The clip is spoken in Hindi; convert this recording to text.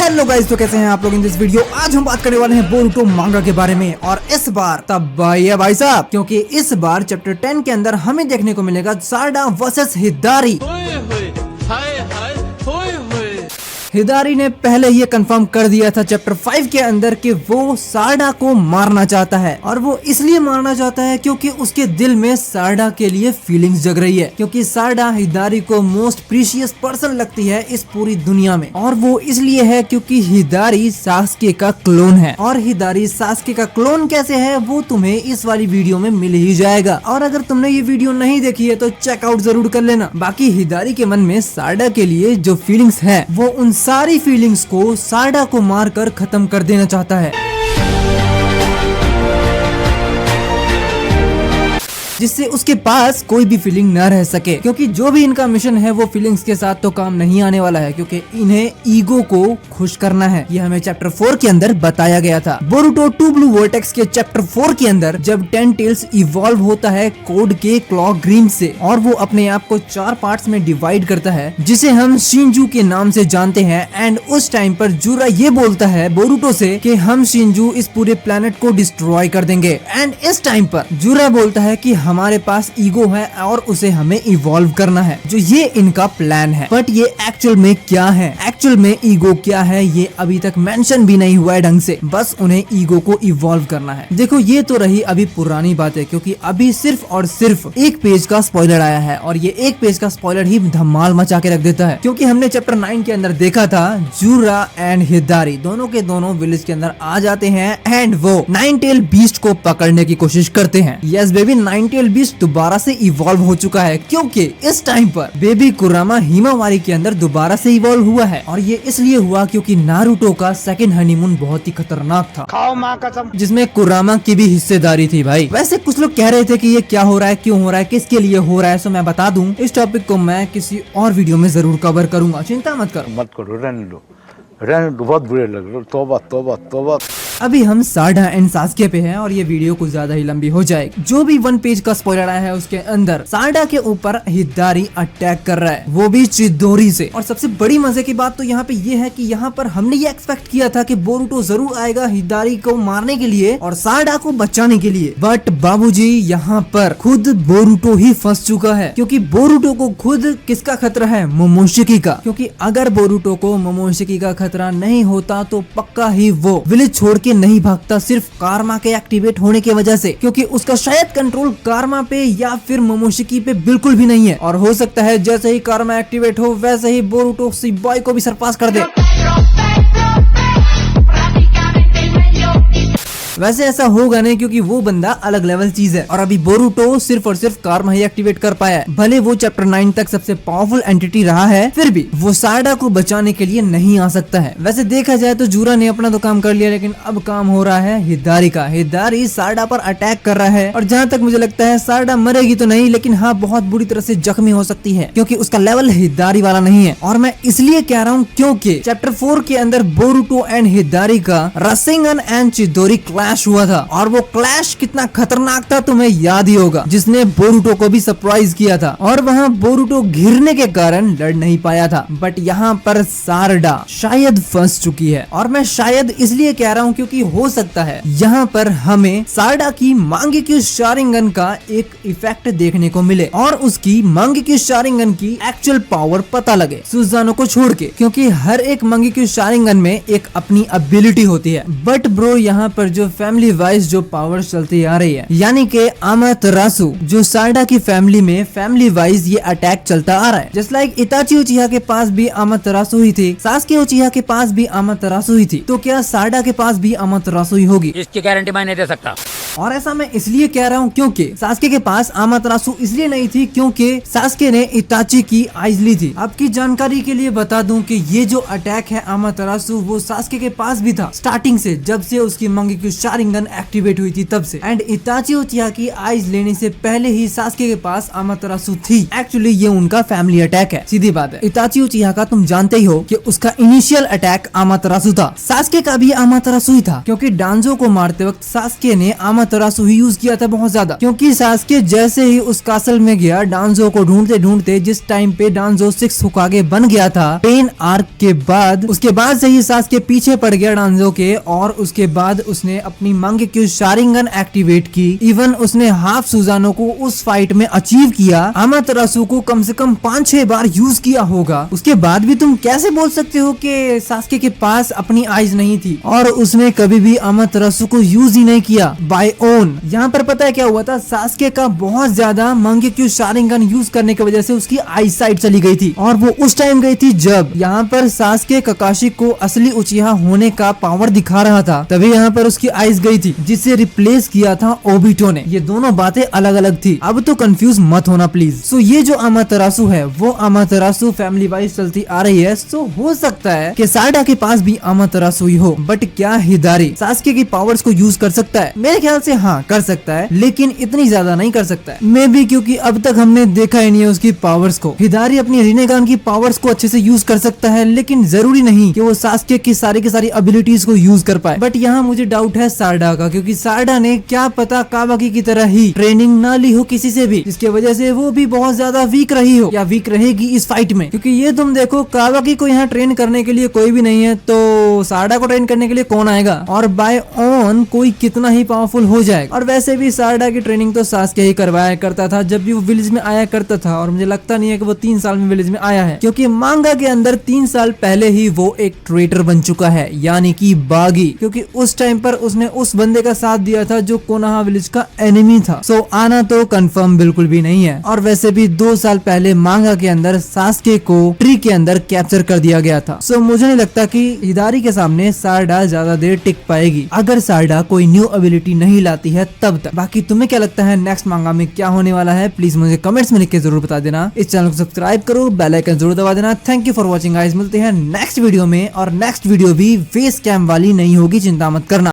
हेलो गाइस, तो कैसे हैं आप लोग इन दिस वीडियो। आज हम बात करने वाले हैं बोरुटो मांगा के बारे में, और इस बार तब भाई साहब, क्योंकि इस बार चैप्टर 10 के अंदर हमें देखने को मिलेगा सारडा वर्सेस हिदारी। हिदारी ने पहले ये कंफर्म कर दिया था चैप्टर 5 के अंदर कि वो सारडा को मारना चाहता है, और वो इसलिए मारना चाहता है क्योंकि उसके दिल में सारडा के लिए फीलिंग्स जग रही है, क्योंकि सारडा हिदारी को मोस्ट प्रीशियस पर्सन लगती है इस पूरी दुनिया में। और वो इसलिए है क्योंकि हिदारी सास्के का क्लोन है, और हिदारी सास्के का क्लोन कैसे है वो तुम्हें इस वाली वीडियो में मिल ही जाएगा। और अगर तुमने ये वीडियो नहीं देखी है तो चेकआउट जरूर कर लेना। बाकी हिदारी के मन में सारडा के लिए जो फीलिंग्स है वो उन सारी फीलिंग्स को सारडा को मारकर खत्म कर देना चाहता है, जिससे उसके पास कोई भी फीलिंग न रह सके। क्योंकि जो भी इनका मिशन है वो फीलिंग्स के साथ तो काम नहीं आने वाला है, क्योंकि इन्हें ईगो को खुश करना है। ये हमें चैप्टर 4 के अंदर बताया गया था। बोरुटो 2 ब्लू वर्टेक्स के चैप्टर 4 के अंदर जब 10 टेल्स इवॉल्व होता है कोड के क्लॉ ग्रीम से, और वो अपने आप को 4 पार्ट्स में डिवाइड करता है, जिसे हम शिंजू के नाम से जानते हैं। एंड उस टाइम पर जूरा ये बोलता है बोरुटो से कि हम शिंजू इस पूरे प्लेनेट को डिस्ट्रॉय कर देंगे। एंड इस टाइम पर जूरा बोलता है कि हमारे पास ईगो है और उसे हमें इवॉल्व करना है, जो ये इनका प्लान है। बट ये एक्चुअल में क्या है, एक्चुअल में ईगो क्या है, ये अभी तक मेंशन भी नहीं हुआ है ढंग से। बस उन्हें ईगो को इवॉल्व करना है। देखो, ये तो रही अभी पुरानी बात है, क्योंकि अभी सिर्फ और सिर्फ एक पेज का स्पॉइलर आया है, और ये एक पेज का स्पॉइलर ही धमाल मचा के रख देता है। क्योंकि हमने चैप्टर 9 के अंदर देखा था जूरा एंड हिदारी दोनों के दोनों विलेज के अंदर आ जाते हैं, एंड वो 9 टेल बीस्ट को पकड़ने की कोशिश करते हैं। यस बेबी, 9 टेल बीस्ट दोबारा से इवॉल्व हो चुका है, क्योंकि इस टाइम पर बेबी कुरामा हिमावारी के अंदर दोबारा से इवॉल्व हुआ है। और ये इसलिए हुआ क्योंकि नारुतो का सेकंड हनीमून बहुत ही खतरनाक था, खाओ मां कसम, जिसमें कुरामा की भी हिस्सेदारी थी भाई। वैसे कुछ लोग कह रहे थे कि ये क्या हो रहा है, क्यों हो रहा है, किसके लिए हो रहा है। सो मैं बता दूं, इस टॉपिक को मैं किसी और वीडियो में जरूर कवर करूंगा, चिंता मत करो। रहने दो, बहुत बुरे लग रहे। तौबा तौबा तौबा। अभी हम सारडा एंड सास्के पे हैं, और ये वीडियो कुछ ज्यादा ही लंबी हो जाएगी। जो भी 1 पेज का स्पॉइलर आया है उसके अंदर सारडा के ऊपर हिदारी अटैक कर रहा है, वो भी चिदोरी से। और सबसे बड़ी मजे की बात तो यहाँ पे ये है कि यहाँ पर हमने ये एक्सपेक्ट किया था कि बोरुटो जरूर आएगा हिदारी को मारने के लिए और सारडा को बचाने के लिए। बट बाबूजी, यहाँ पर खुद बोरुटो ही फंस चुका है, क्योंकि बोरुटो को खुद किसका खतरा है, मोमोशिकी का। क्योंकि अगर बोरुटो को मोमोशिकी का खतरा नहीं होता तो पक्का ही वो विलेज छोड़ के नहीं भागता, सिर्फ कारमा के एक्टिवेट होने की वजह से। क्योंकि उसका शायद कंट्रोल कारमा पे या फिर मोमोशिकी पे बिल्कुल भी नहीं है, और हो सकता है जैसे ही कारमा एक्टिवेट हो वैसे ही बोरुटो सी बॉय को भी सरपास कर दे। वैसे ऐसा होगा नहीं, क्योंकि वो बंदा अलग लेवल चीज है, और अभी बोरुटो सिर्फ और सिर्फ कारमा ही एक्टिवेट कर पाया है। भले वो चैप्टर 9 तक सबसे पावरफुल एंटिटी रहा है, फिर भी वो सारडा को बचाने के लिए नहीं आ सकता है। वैसे देखा जाए तो जूरा ने अपना तो काम कर लिया, लेकिन अब काम हो रहा है हिदारी का। हिदारी सारडा पर अटैक कर रहा है, और जहाँ तक मुझे लगता है सारडा मरेगी तो नहीं, लेकिन हाँ बहुत बुरी तरह से जख्मी हो सकती है, क्योंकि उसका लेवल हिदारी वाला नहीं है। और मैं इसलिए कह रहा हूँ क्योंकि चैप्टर 4 के अंदर बोरुटो एंड हिदारी का रासेंगन एंड चिदोरी क्लैश हुआ था, और वो क्लैश कितना खतरनाक था तुम्हें याद ही होगा, जिसने बोरुटो को भी सरप्राइज किया था। और वहाँ बोरुटो घिरने के कारण लड़ नहीं पाया था। बट यहाँ पर सारडा शायद फंस चुकी है, और मैं शायद इसलिए कह रहा हूँ क्योंकि हो सकता है यहाँ पर हमें सारडा की मांगेक्यू शारिंगन का एक इफेक्ट देखने को मिले, और उसकी मांगेक्यू शारिंगन की एक्चुअल पावर पता लगे सुजानो को छोड़ के, क्योंकि हर एक मांगेक्यू शारिंगन में एक अपनी एबिलिटी होती है। बट ब्रो, यहाँ पर जो फैमिली वाइज जो पावर चलती आ रही है, यानी कि अमातेरासु, जो सारडा की फैमिली में फैमिली वाइज ये अटैक चलता आ रहा है। जस्ट लाइक इताची उचिहा के पास भी अमातेरासु ही थी, सास्के उचिहा के पास भी अमातेरासु ही थी, तो क्या सारडा के पास भी अमातेरासु ही होगी? इसकी गारंटी मैं नहीं दे सकता। और ऐसा मैं इसलिए कह रहा हूँ क्योंकि सास्के के पास अमातेरासु इसलिए नहीं थी क्योंकि सास्के ने इताची की आइज ली थी। आपकी जानकारी के लिए बता दूं कि ये जो अटैक है अमातेरासु, वो सास्के के पास भी था स्टार्टिंग से, जब से उसकी मांगेक्यू शारिंगन एक्टिवेट हुई थी तब से। एंड इताची उचिहा की आइज लेने से पहले ही सास्के के पास अमातेरासु थी। एक्चुअली ये उनका फैमिली अटैक है, सीधी बात है। इताची उचिहा का तुम जानते ही हो कि उसका इनिशियल अटैक अमातेरासु था। सास्के का भी अमातेरासु ही था, क्योंकि डांजो को मारते वक्त सास्के ने अमातेरासु ही यूज किया था बहुत ज्यादा। क्योंकि सास्के जैसे ही उस कासल में गया, डांजो को ढूंढते ढूंढते जिस टाइम पे डांजो 6 होकागे बन गया था पेन आर्क के बाद, उसके बाद से ही सास्के पीछे पड़ गया डांजो के। और उसके बाद उसने अपनी मांगेक्यू शारिंगन एक्टिवेट की। इवन उसने हाफ सुजानो को उस फाइट में अचीव किया। अमातेरासु को कम से कम 5-6 बार यूज किया होगा। उसके बाद भी तुम कैसे बोल सकते हो कि सास्के के पास अपनी आइज नहीं थी? और उसने कभी भी अमातेरासु को यूज ही नहीं किया बाय ओन। यहाँ पर पता है क्या हुआ था? सास्के का बहुत ज्यादा मांगेक्यू शारिंगन यूज करने की वजह से उसकी आई साइट चली गई थी। और वो उस टाइम गई थी जब यहाँ पर सास्के ककाशी को असली उचिहा होने का पावर दिखा रहा था, तभी यहाँ पर उसकी आइज गई थी, जिसे रिप्लेस किया था ओबिटो ने। ये दोनों बातें अलग अलग थी। अब तो कंफ्यूज मत होना प्लीज। सो ये जो अमातेरासु है वो अमातेरासु फैमिली वाइज चलती आ रही है। सो हो सकता है कि साडा के पास भी अमातेरासु ही हो। बट क्या हिदारी सास्के की पावर्स को यूज कर सकता है? मेरे ख्याल से हाँ कर सकता है, लेकिन इतनी ज्यादा नहीं कर सकता है। मे बी क्योंकि अब तक हमने देखा ही नहीं है उसकी पावर्स को। हिदारी अपनी रिनेगान की पावर्स को अच्छे से यूज कर सकता है, लेकिन जरूरी नहीं कि वो सास्के की सारी एबिलिटीज को यूज कर पाए। बट यहाँ मुझे डाउट है साडा का, क्योंकि साडा ने क्या पता कावाकी की तरह ही ट्रेनिंग ना ली हो किसी से भी, जिसकी वजह से वो भी बहुत ज्यादा वीक रही हो या वीक रहेगी इस फाइट में। क्योंकि ये तुम देखो, कावाकी को यहाँ ट्रेन करने के लिए कोई भी नहीं है, तो साडा को ट्रेन करने के लिए कौन आएगा? और बाय ऑन कोई कितना ही पावरफुल हो जाएगा। और वैसे भी साडा की ट्रेनिंग तो सास्के ही करवाया करता था जब भी वो विलेज में आया करता था। और मुझे लगता नहीं है कि वो 3 साल में विलेज में आया है, क्योंकि मांगा के अंदर 3 साल पहले ही वो एक ट्रेटर बन चुका है, यानी कि बागी। क्योंकि उस टाइम पर उसने उस बंदे का साथ दिया था जो कोनोहा विलेज का एनिमी था। सो आना तो कंफर्म बिल्कुल भी नहीं है। और वैसे भी 2 साल पहले मांगा के अंदर सास्के को ट्री के अंदर कैप्चर कर दिया गया था। सो मुझे नहीं लगता कि हिदारी के सामने साडा ज्यादा देर टिक पाएगी, अगर साडा कोई न्यू एबिलिटी नहीं लाती है तब तक। बाकी तुम्हें क्या लगता है नेक्स्ट मांगा में क्या होने वाला है? प्लीज मुझे कमेंट्स में लिख के जरूर बता देना। इस चैनल को सब्सक्राइब करो, बेल आइकन जरूर दबा देना। Thank you for watching guys. मिलते हैं नेक्स्ट वीडियो में, और नेक्स्ट वीडियो भी फेस कैम वाली नहीं होगी, चिंता मत करना।